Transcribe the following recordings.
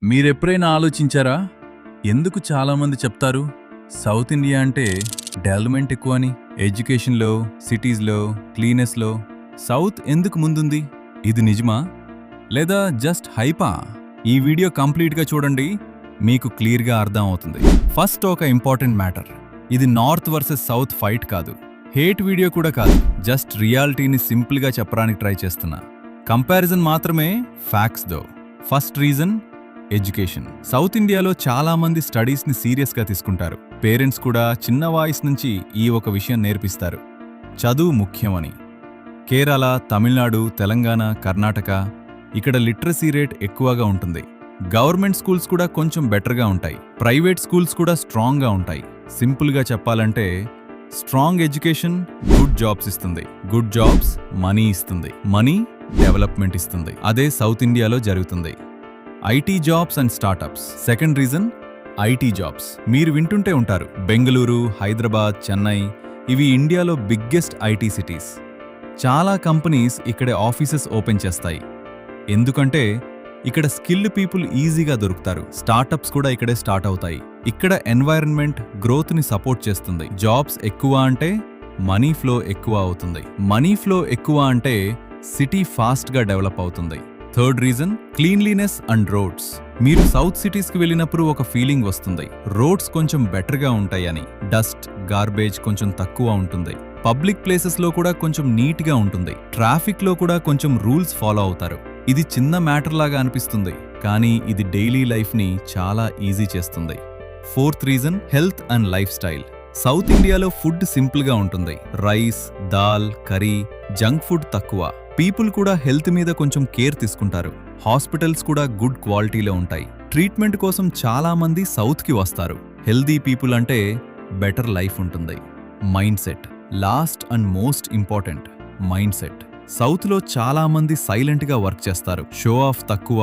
మీరెప్పుడైనా ఆలోచించారా? ఎందుకు చాలామంది చెప్తారు సౌత్ ఇండియా అంటే డెవలప్మెంట్ ఎక్కువ అని? ఎడ్యుకేషన్లో, సిటీస్లో, క్లీనెస్లో సౌత్ ఎందుకు ముందుంది? ఇది నిజమా లేదా జస్ట్ హైపా? ఈ వీడియో కంప్లీట్గా చూడండి, మీకు క్లియర్గా అర్థం అవుతుంది. ఫస్ట్ ఒక ఇంపార్టెంట్ మ్యాటర్, ఇది నార్త్ వర్సెస్ సౌత్ ఫైట్ కాదు, హేట్ వీడియో కూడా కాదు. జస్ట్ రియాలిటీని సింపుల్గా చెప్పడానికి ట్రై చేస్తున్నా. కంపారిజన్ మాత్రమే, facts though. First reason education. South ఇండియాలో చాలా మంది స్టడీస్ని సీరియస్గా తీసుకుంటారు. పేరెంట్స్ కూడా చిన్న వాయిస్ నుంచి ఈ ఒక విషయం నేర్పిస్తారు, చదువు ముఖ్యమని. కేరళ, తమిళనాడు, తెలంగాణ, కర్ణాటక ఇక్కడ లిటరసీ రేట్ ఎక్కువగా ఉంటుంది. గవర్నమెంట్ స్కూల్స్ కూడా కొంచెం బెటర్గా ఉంటాయి. ప్రైవేట్ స్కూల్స్ కూడా స్ట్రాంగ్గా ఉంటాయి. సింపుల్గా చెప్పాలంటే స్ట్రాంగ్ ఎడ్యుకేషన్ గుడ్ జాబ్స్ ఇస్తుంది, గుడ్ జాబ్స్ మనీ ఇస్తుంది, మనీ డెవలప్మెంట్ ఇస్తుంది. అదే సౌత్ ఇండియాలో జరుగుతుంది. IT jobs and startups. Second reason IT jobs. మీరు వింటుంటే ఉంటారు, బెంగళూరు, హైదరాబాద్, చెన్నై ఇవి ఇండియాలో బిగ్గెస్ట్ ఐటీ సిటీస్. చాలా కంపెనీస్ ఇక్కడే ఆఫీసెస్ ఓపెన్ చేస్తాయి. ఎందుకంటే ఇక్కడ స్కిల్డ్ పీపుల్ ఈజీగా దొరుకుతారు. స్టార్టప్స్ కూడా ఇక్కడే స్టార్ట్ అవుతాయి. ఇక్కడ ఎన్వైరన్మెంట్ గ్రోత్ని సపోర్ట్ చేస్తుంది. జాబ్స్ ఎక్కువ అంటే మనీ ఫ్లో ఎక్కువ అవుతుంది. మనీ ఫ్లో ఎక్కువ అంటే సిటీ ఫాస్ట్గా డెవలప్ అవుతుంది. Third reason cleanliness and roads. మీరు సౌత్ సిటీస్కి వెళ్ళినప్పుడు ఒక ఫీలింగ్ వస్తుంది, రోడ్స్ కొంచెం బెటర్గా ఉంటాయని. డస్ట్, గార్బేజ్ కొంచెం తక్కువ ఉంటుంది. పబ్లిక్ ప్లేసెస్లో కూడా కొంచెం నీట్గా ఉంటుంది. ట్రాఫిక్లో కూడా కొంచెం రూల్స్ ఫాలో అవుతారు. ఇది చిన్న మ్యాటర్ లాగా అనిపిస్తుంది, కానీ ఇది డైలీ లైఫ్ని చాలా ఈజీ చేస్తుంది. Fourth reason health and life style. South ఇండియాలో ఫుడ్ సింపుల్గా ఉంటుంది. Rice, dal, curry, junk food తక్కువ. పీపుల్ కూడా హెల్త్ మీద కొంచెం కేర్ తీసుకుంటారు. హాస్పిటల్స్ కూడా గుడ్ క్వాలిటీలో ఉంటాయి. ట్రీట్మెంట్ కోసం చాలా మంది సౌత్కి వస్తారు. హెల్దీ పీపుల్ అంటే బెటర్ లైఫ్ ఉంటుంది. Mind set. Last and most important, mind set. సౌత్లో చాలా మంది సైలెంట్గా వర్క్ చేస్తారు. షో ఆఫ్ తక్కువ,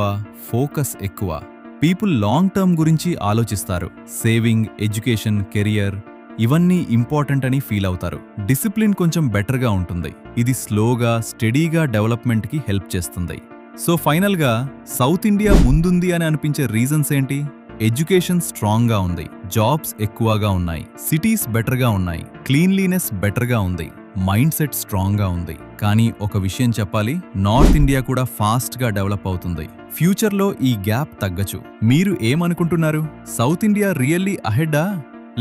ఫోకస్ ఎక్కువ. పీపుల్ లాంగ్ టర్మ్ గురించి ఆలోచిస్తారు. సేవింగ్, ఎడ్యుకేషన్, కెరియర్ ఇవన్నీ ఇంపార్టెంట్ అని ఫీల్ అవుతారు. డిసిప్లిన్ కొంచెం బెటర్గా ఉంటుంది. ఇది స్లోగా, స్టడీగా డెవలప్మెంట్కి హెల్ప్ చేస్తుంది. సో ఫైనల్గా సౌత్ ఇండియా ముందుంది అని అనిపించే రీజన్స్ ఏంటి? ఎడ్యుకేషన్ స్ట్రాంగ్గా ఉంది, జాబ్స్ ఎక్కువగా ఉన్నాయి, సిటీస్ బెటర్గా ఉన్నాయి, క్లీన్లీనెస్ బెటర్గా ఉంది, మైండ్ సెట్ స్ట్రాంగ్గా ఉంది. కానీ ఒక విషయం చెప్పాలి, నార్త్ ఇండియా కూడా ఫాస్ట్గా డెవలప్ అవుతుంది. ఫ్యూచర్లో ఈ గ్యాప్ తగ్గచ్చు. మీరు ఏమనుకుంటున్నారు? సౌత్ ఇండియా రియల్లీ అహెడ్డా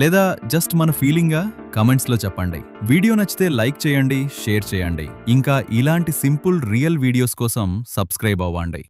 లేదా జస్ట్ మన ఫీలింగా? కమెంట్స్లో చెప్పండి. వీడియో నచ్చితే లైక్ చేయండి, షేర్ చేయండి. ఇంకా ఇలాంటి సింపుల్ రియల్ వీడియోస్ కోసం సబ్స్క్రైబ్ అవ్వండి.